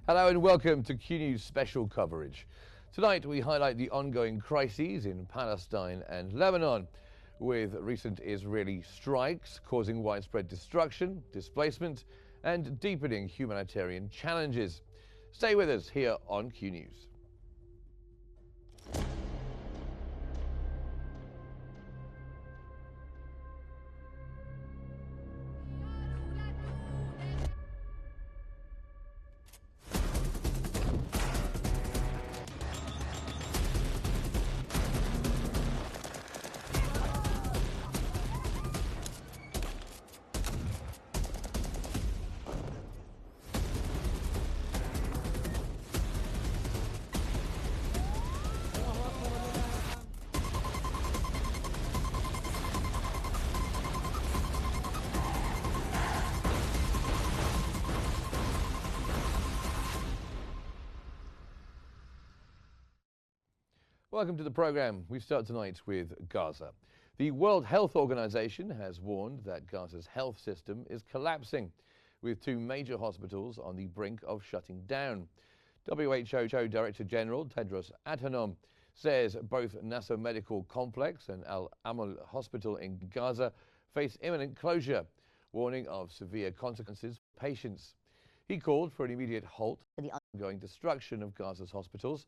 Hello and welcome to Qnews special coverage. Tonight we highlight the ongoing crises in Palestine and Lebanon, with recent Israeli strikes causing widespread destruction, displacement and deepening humanitarian challenges. Stay with us here on Qnews. Welcome to the program. We start tonight with Gaza. The World Health Organization has warned that Gaza's health system is collapsing, with two major hospitals on the brink of shutting down. WHO Director General Tedros Adhanom says both Nasser Medical Complex and Al Amal Hospital in Gaza face imminent closure, warning of severe consequences for patients. He called for an immediate halt to the ongoing destruction of Gaza's hospitals,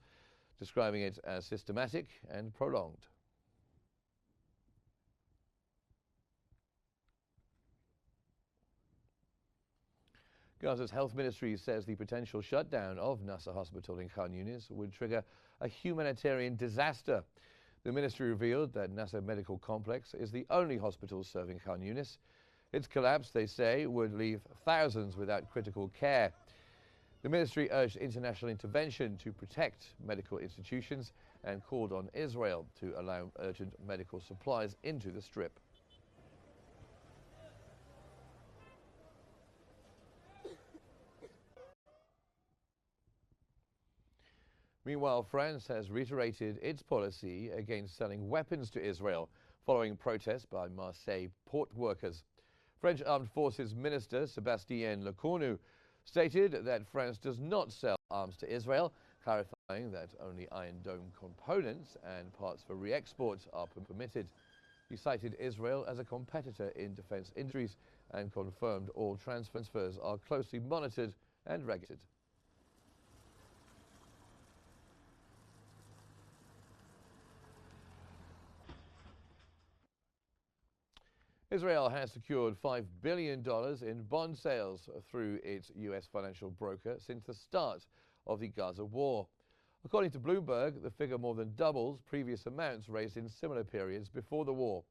describing it as systematic and prolonged. Gaza's health ministry says the potential shutdown of Nasser Hospital in Khan Yunis would trigger a humanitarian disaster. The ministry revealed that Nasser Medical Complex is the only hospital serving Khan Yunis. Its collapse, they say, would leave thousands without critical care. The ministry urged international intervention to protect medical institutions and called on Israel to allow urgent medical supplies into the Strip. Meanwhile, France has reiterated its policy against selling weapons to Israel following protests by Marseille port workers. French Armed Forces Minister Sébastien Lecornu stated that France does not sell arms to Israel, clarifying that only Iron Dome components and parts for re-export are permitted. He cited Israel as a competitor in defense industries and confirmed all transfers are closely monitored and regulated. Israel has secured $5 billion in bond sales through its U.S. financial broker since the start of the Gaza war. According to Bloomberg, the figure more than doubles previous amounts raised in similar periods before the war.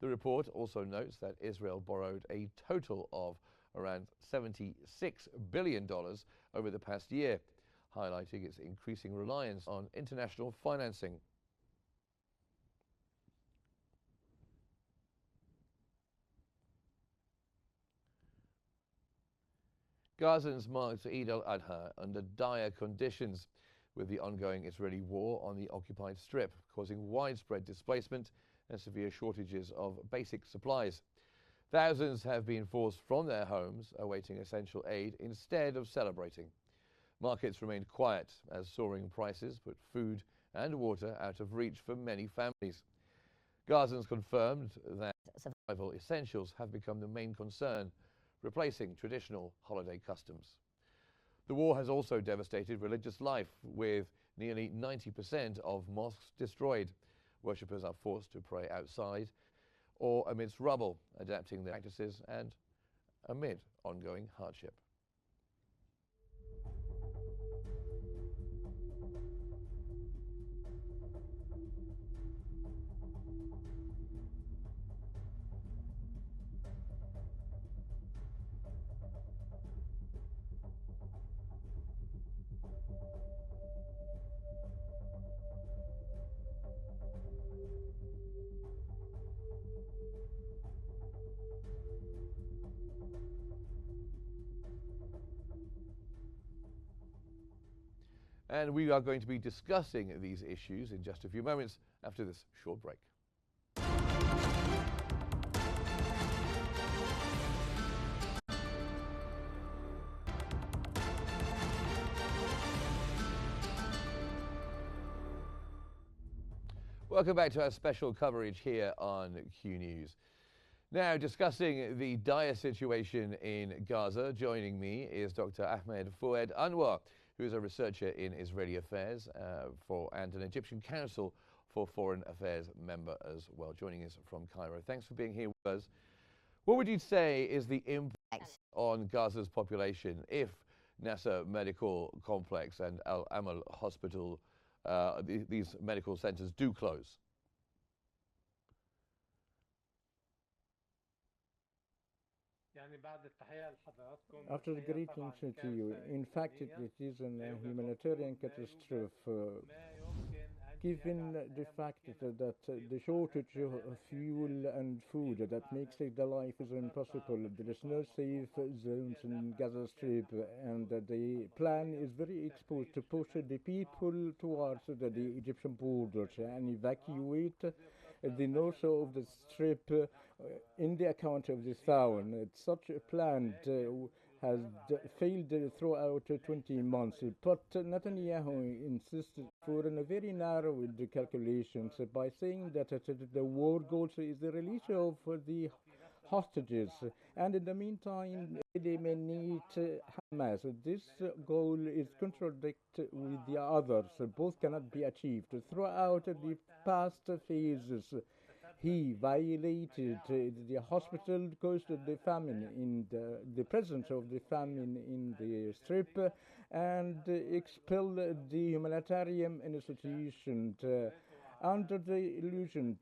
The report also notes that Israel borrowed a total of around $76 billion over the past year, highlighting its increasing reliance on international financing. Gazans marked Eid al-Adha under dire conditions, with the ongoing Israeli war on the occupied Strip causing widespread displacement and severe shortages of basic supplies. Thousands have been forced from their homes, awaiting essential aid instead of celebrating. Markets remained quiet as soaring prices put food and water out of reach for many families. Gazans confirmed that survival essentials have become the main concern, replacing traditional holiday customs. The war has also devastated religious life, with nearly 90% of mosques destroyed. Worshippers are forced to pray outside or amidst rubble, adapting their practices and amid ongoing hardship. And we are going to be discussing these issues in just a few moments after this short break. Welcome back to our special coverage here on Q News. Now, discussing the dire situation in Gaza, joining me is Dr. Ahmed Fouad Anwar, who is a researcher in Israeli affairs and an Egyptian Council for Foreign Affairs member as well, joining us from Cairo. Thanks for being here with us. What would you say is the impact on Gaza's population if Nasser Medical Complex and Al Amal Hospital, these medical centers, do close? After the greetings to you, in fact, it is a humanitarian catastrophe. Given the fact that the shortage of fuel and food that makes the life is impossible, there is no safe zones in Gaza Strip, and the plan is very exposed to push the people towards the Egyptian borders and evacuate the north of the strip in the account of this town. Such a plan has failed throughout 20 months, but Netanyahu insisted for a very narrow calculations by saying that the war goal is the release of the hostages, and in the meantime eliminate Hamas. This goal is contradicted with the others. Both cannot be achieved. Throughout the past phases, he violated the hospital, caused the famine in the presence of the famine in the strip, and expelled the humanitarian institution under the illusion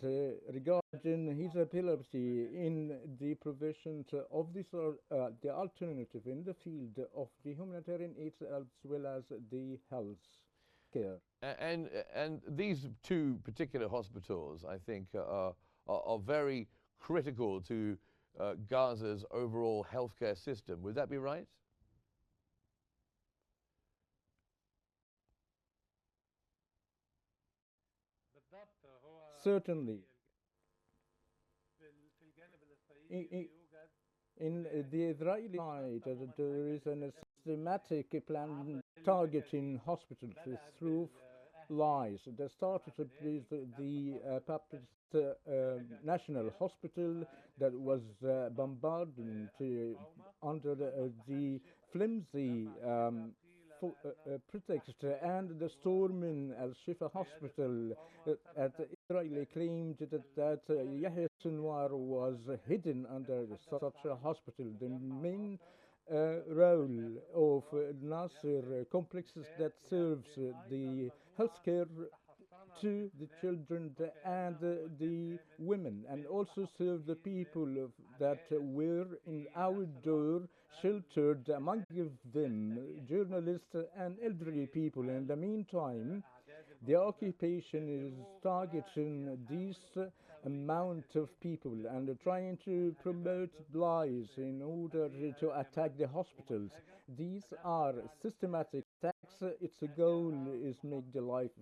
regarding his ability in the provision of this the alternative in the field of the humanitarian aid as well as the health care. And these two particular hospitals, I think, are very critical to Gaza's overall healthcare system. Would that be right? Certainly. In the Israeli side, there is a systematic plan targeting hospitals through lies. They started with the Baptist National Hospital that was bombarded under the flimsy pretext, and the storming Al-Shifa Hospital at Israeli claimed that Yahya Sinwar was hidden under such a hospital. The main role of Nasser complexes that serves the healthcare to the children and the women, and also serve the people that were in outdoor sheltered, among them journalists and elderly people. In the meantime, the occupation is targeting this amount of people and trying to promote lies in order to attack the hospitals. These are systematic attacks. Its goal is make the life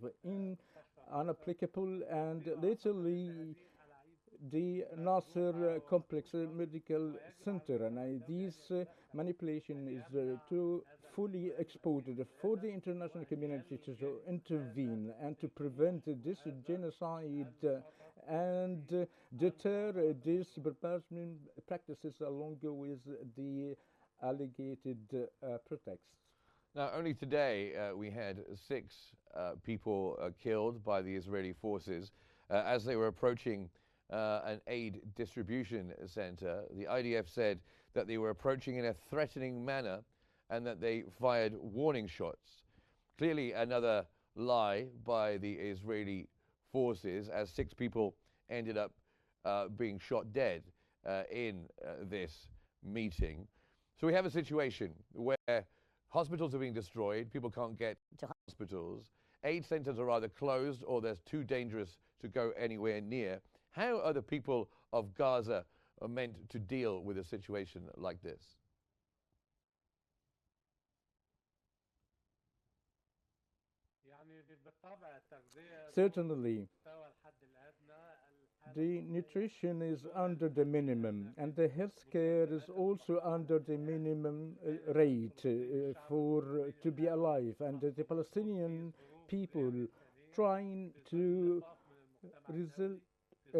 unapplicable, and literally the Nasser Complex Medical Center, and this manipulation is too fully exposed for the international community to intervene and to prevent this genocide and deter these barbaric practices along with the alleged pretexts. Now, only today we had 6 people killed by the Israeli forces as they were approaching an aid distribution center. The IDF said that they were approaching in a threatening manner and that they fired warning shots. Clearly another lie by the Israeli forces, as 6 people ended up being shot dead in this meeting. So we have a situation where hospitals are being destroyed, people can't get to hospitals, aid centers are either closed or they're too dangerous to go anywhere near. How are the people of Gaza meant to deal with a situation like this? Certainly, the nutrition is under the minimum, and the health care is also under the minimum rate for to be alive. And the Palestinian people trying to result uh,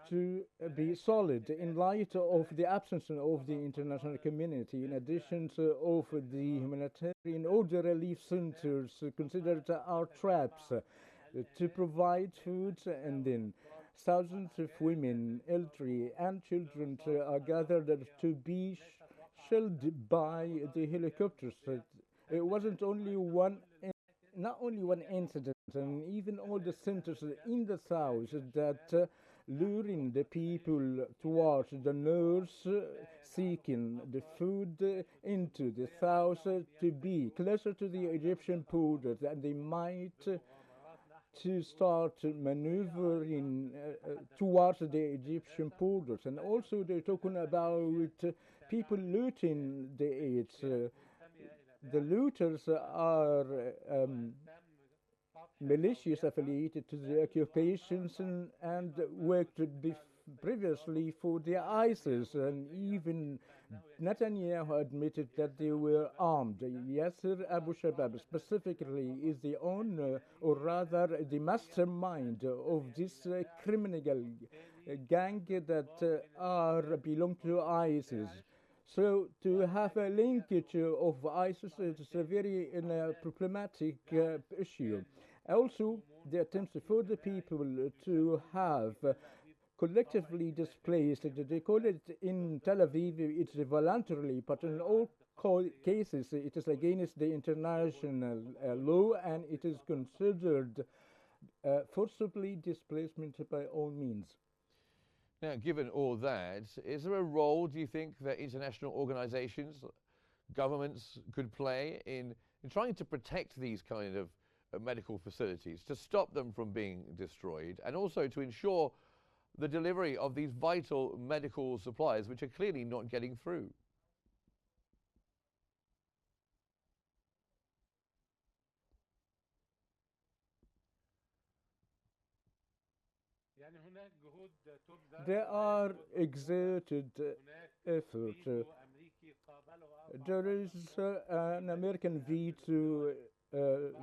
to be solid in light of the absence of the international community, in addition to of the humanitarian order relief centers considered our traps to provide food, and then thousands of women, elderly, and children are gathered to be shelled by the helicopters. It wasn't only one, not only one incident, and even all the centers in the south that luring the people towards the north, seeking the food into the south to be closer to the Egyptian borders, and they might to start maneuvering towards the Egyptian borders. And also they're talking about people looting the aid. The looters are militias affiliated to the occupations and worked previously for the ISIS, and even Netanyahu admitted that they were armed. Yasser Abu Shabab specifically is the owner, or rather the mastermind of this criminal gang that belong to ISIS. So to have a linkage of ISIS is a very problematic issue. Also, the attempts for the people to have collectively displaced, they call it in Tel Aviv, it's voluntarily, but in all cases it is against the international law, and it is considered forcibly displacement by all means. Now, given all that, is there a role, do you think, that international organizations, governments could play in trying to protect these kind of medical facilities, to stop them from being destroyed, and also to ensure the delivery of these vital medical supplies, which are clearly not getting through? There are exerted efforts. There is an American veto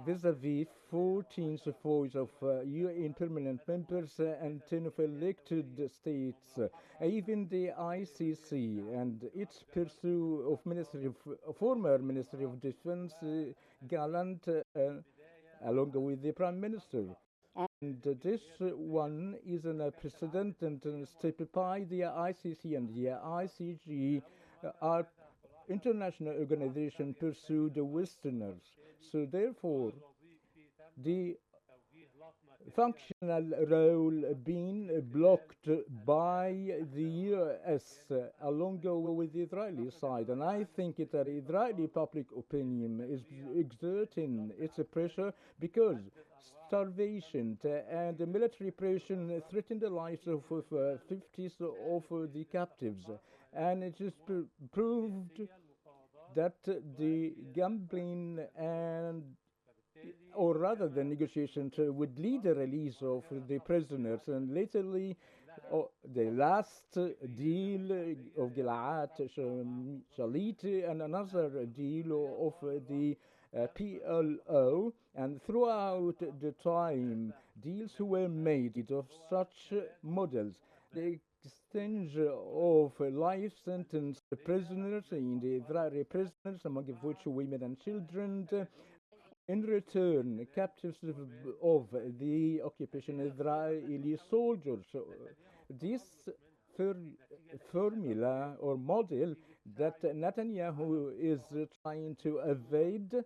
vis-à-vis 14 voice of UN permanent members and 10 of elected states. Even the ICC and its pursuit of former Ministry of Defense Gallant, along with the Prime Minister. And this one is a precedent and step by the ICC and the ICG are international organization pursue the Westerners. So therefore, the functional role being blocked by the US along with the Israeli side. And I think that Israeli public opinion is exerting its pressure because starvation and military repression threaten the lives of 50s of the captives. And it is proved that the gambling and or rather the negotiations would lead the release of the prisoners, and lately the last deal of Gilad Shalit and another deal of the PLO, and throughout the time deals were made of such models. The exchange of life sentence prisoners in the Israeli prisoners, among which women and children. In return, captives of the occupation Israeli soldiers. This formula or model that Netanyahu is trying to evade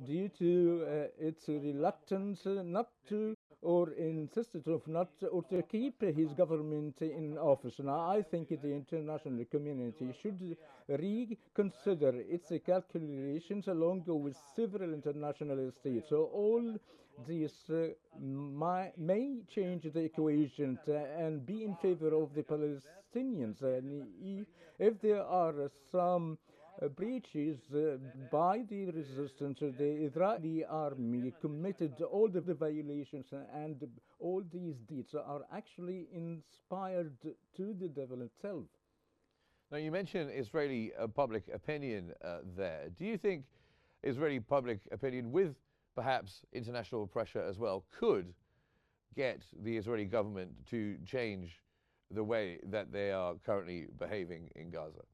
due to its reluctance not to or insisted of not or to keep his government in office. Now, I think the international community should reconsider its calculations along with several international states. So all these may change the equation and be in favor of the Palestinians. And if there are some breaches by the resistance, the Israeli army committed all the violations, and all these deeds are actually inspired to the devil itself. Now, you mentioned Israeli public opinion there. Do you think Israeli public opinion, with perhaps international pressure as well, could get the Israeli government to change the way that they are currently behaving in Gaza?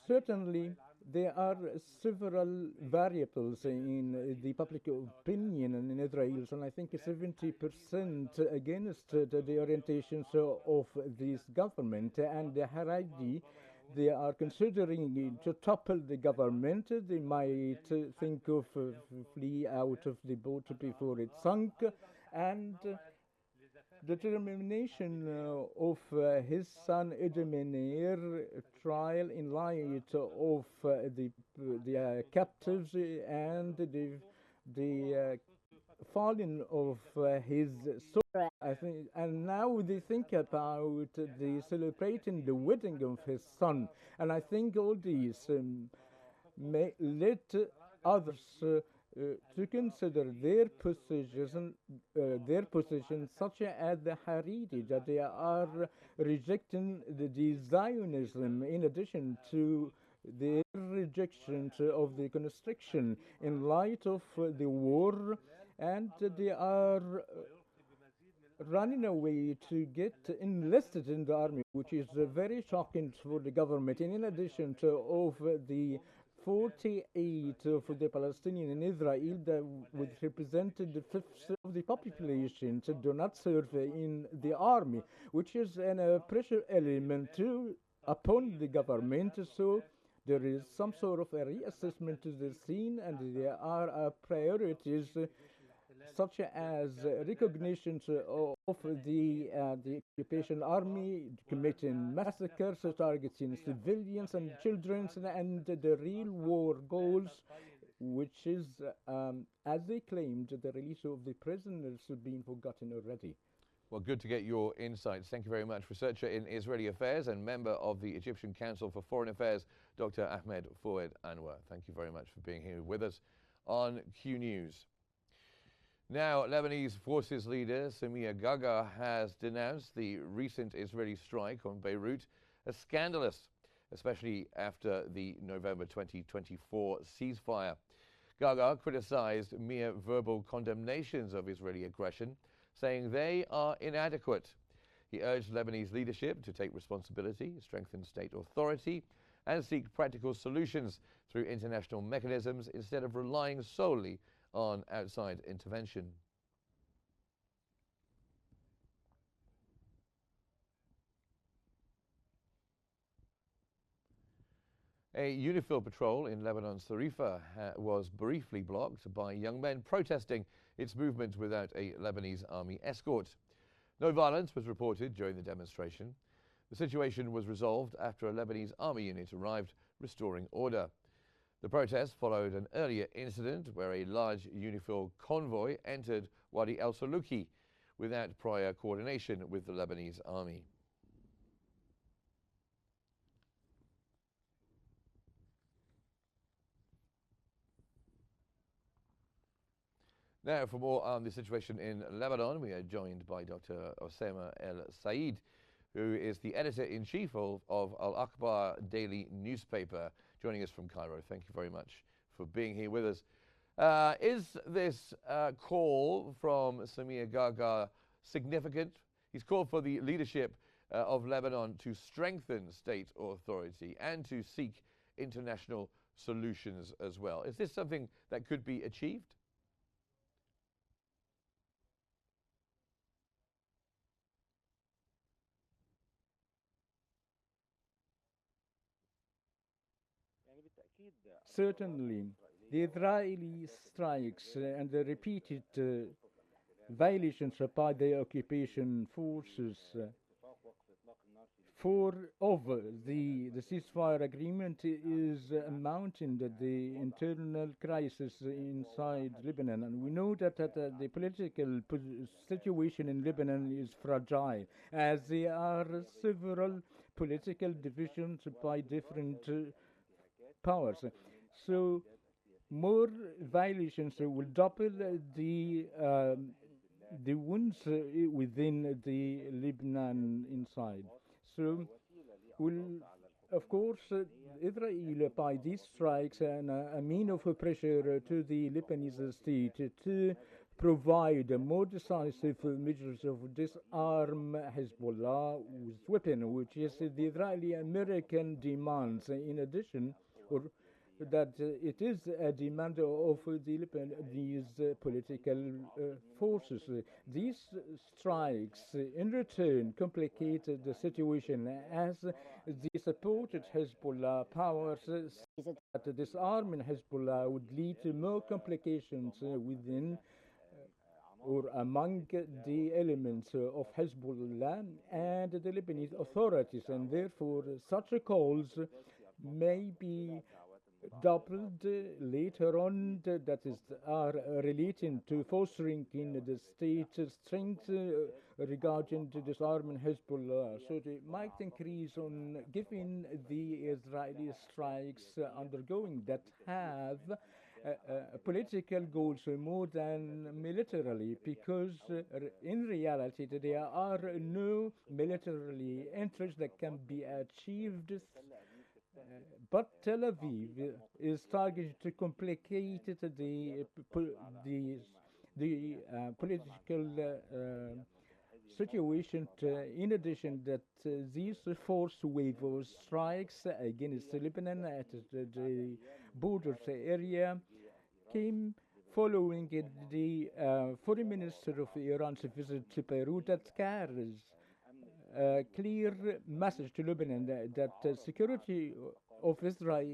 Certainly, there are several variables in the public opinion in Israel, and I think 70% against the orientations of this government. And the Haredi, they are considering to topple the government. They might think of flee out of the boat before it sunk, and the determination of his son Edemener trial in light of the captives and the falling of his son. I think, and now they think about the celebrating the wedding of his son, and I think all these may let others to consider their position, such as the Haredi, that they are rejecting the Zionism in addition to their rejection of the construction in light of the war, and they are running away to get enlisted in the army, which is very shocking for the government. And in addition to of the 48 for the Palestinian in Israel that would represent the fifth of the population to do not serve in the army, which is a pressure element upon the government. So there is some sort of a reassessment to the scene, and there are priorities such as recognition of the occupation army committing massacres, targeting civilians and children, and the real war goals, which is, as they claimed, the release of the prisoners being forgotten already. Well, good to get your insights. Thank you very much. Researcher in Israeli affairs and member of the Egyptian Council for Foreign Affairs, Dr. Ahmed Fouad Anwar. Thank you very much for being here with us on Q News. Now, Lebanese forces leader Samir Gaga has denounced the recent Israeli strike on Beirut as scandalous, especially after the November 2024 ceasefire. Gaga criticized mere verbal condemnations of Israeli aggression, saying they are inadequate. He urged Lebanese leadership to take responsibility, strengthen state authority, and seek practical solutions through international mechanisms instead of relying solely on outside intervention. A UNIFIL patrol in Lebanon's Tarifa was briefly blocked by young men protesting its movement without a Lebanese army escort. No violence was reported during the demonstration. The situation was resolved after a Lebanese army unit arrived, restoring order. The protest followed an earlier incident where a large UNIFIL convoy entered Wadi El Saluki without prior coordination with the Lebanese army. Now, for more on the situation in Lebanon, we are joined by Dr. Osama El Said, who is the editor-in-chief of Al Akhbar daily newspaper, joining us from Cairo. Thank you very much for being here with us. Is this call from Samir Gaga significant? He's called for the leadership of Lebanon to strengthen state authority and to seek international solutions as well. Is this something that could be achieved? Certainly, the Israeli strikes and the repeated violations by the occupation forces over the ceasefire agreement is amounting to the internal crisis inside Lebanon. And we know that the political situation in Lebanon is fragile, as there are several political divisions by different powers. So more violations will double the wounds within the Lebanon inside. So we'll Of course, Israel, by these strikes, a mean of pressure to the Lebanese state to provide more decisive measures of disarm Hezbollah with weapon, which is the Israeli-American demands. In addition, or that it is a demand of the Lebanese political forces. These strikes, in return, complicated the situation as the supported Hezbollah powers said that disarming Hezbollah would lead to more complications within or among the elements of Hezbollah and the Lebanese authorities, and therefore such calls may be doubled later on, that is, are relating to fostering in the state's strength regarding the disarming Hezbollah. So they might increase on giving the Israeli strikes undergoing that have political goals more than militarily, because in reality there are no military interests that can be achieved. But Tel Aviv is targeted to complicate the political situation. In addition, that these forced wave of strikes against Lebanon at the borders area came following the foreign minister of Iran's visit to Beirut that carries a clear message to Lebanon that security of Israel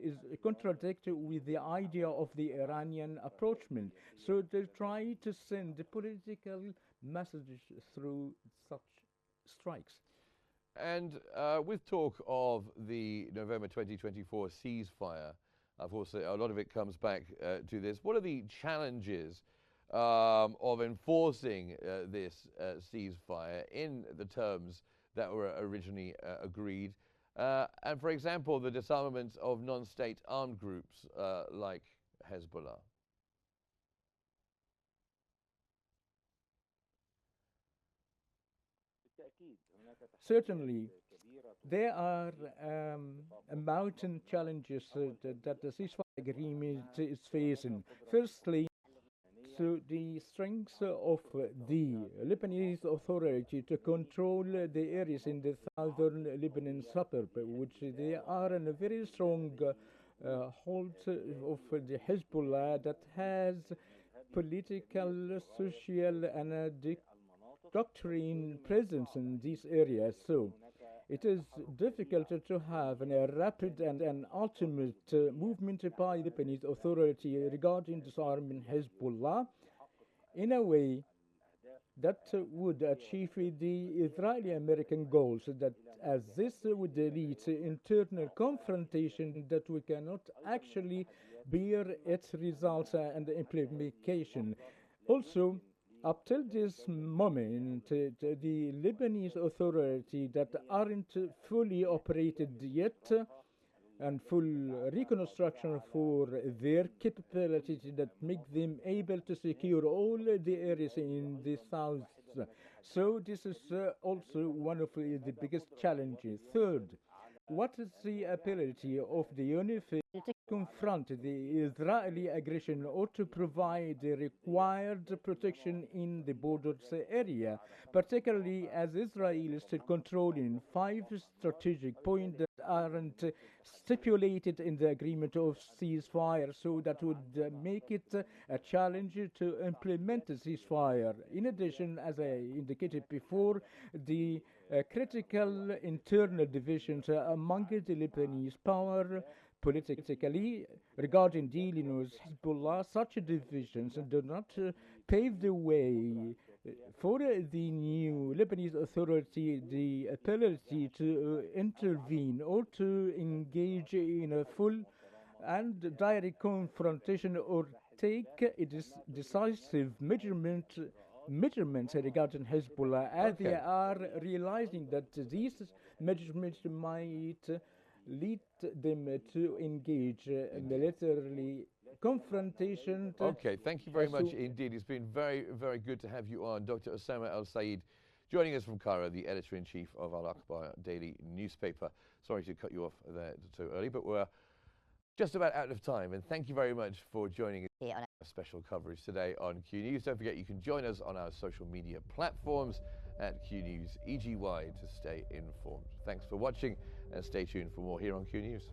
is contradictory with the idea of the Iranian approachment. So they try to send the political messages through such strikes. And with talk of the November 2024 ceasefire, of course, a lot of it comes back to this. What are the challenges of enforcing this ceasefire in the terms that were originally agreed? And for example, the disarmament of non-state armed groups like Hezbollah. Certainly, there are mountain challenges that the ceasefire agreement is facing. Firstly, so the strength of the Lebanese authority to control the areas in the southern Lebanon suburb, which they are in a very strong hold of the Hezbollah that has political, social, and doctrine presence in these areas. So it is difficult to have a rapid and an ultimate movement by the Lebanese authority regarding disarming Hezbollah in a way that would achieve the Israeli-American goals, that as this would lead to internal confrontation that we cannot actually bear its results and implementation. Also, up till this moment, the Lebanese authority that aren't fully operated yet, and full reconstruction for their capability that make them able to secure all the areas in the south. So this is also one of the biggest challenges. Third, what is the ability of the UNIFIL to confront the Israeli aggression or to provide the required protection in the borders area, particularly as Israel is still controlling 5 strategic points that aren't stipulated in the agreement of ceasefire, so that would make it a challenge to implement the ceasefire. In addition, as I indicated before, the critical internal divisions among the Lebanese power politically regarding dealing with Hezbollah, such divisions do not pave the way for the new Lebanese authority the ability to intervene or to engage in a full and direct confrontation or take a decisive measurements regarding Hezbollah, as they are realizing that these measurements might lead them to engage militarily confrontation. Okay, thank you very much indeed. It's been very, very good to have you on, Dr. Osama Al Said, Joining us from Cairo, the editor-in-chief of Al Akhbar daily newspaper. Sorry to cut you off there so early, but we're just about out of time. And thank you very much for joining us on our special coverage today on Q News. Don't forget you can join us on our social media platforms at Q News EGY to stay informed. Thanks for watching and stay tuned for more here on Q News.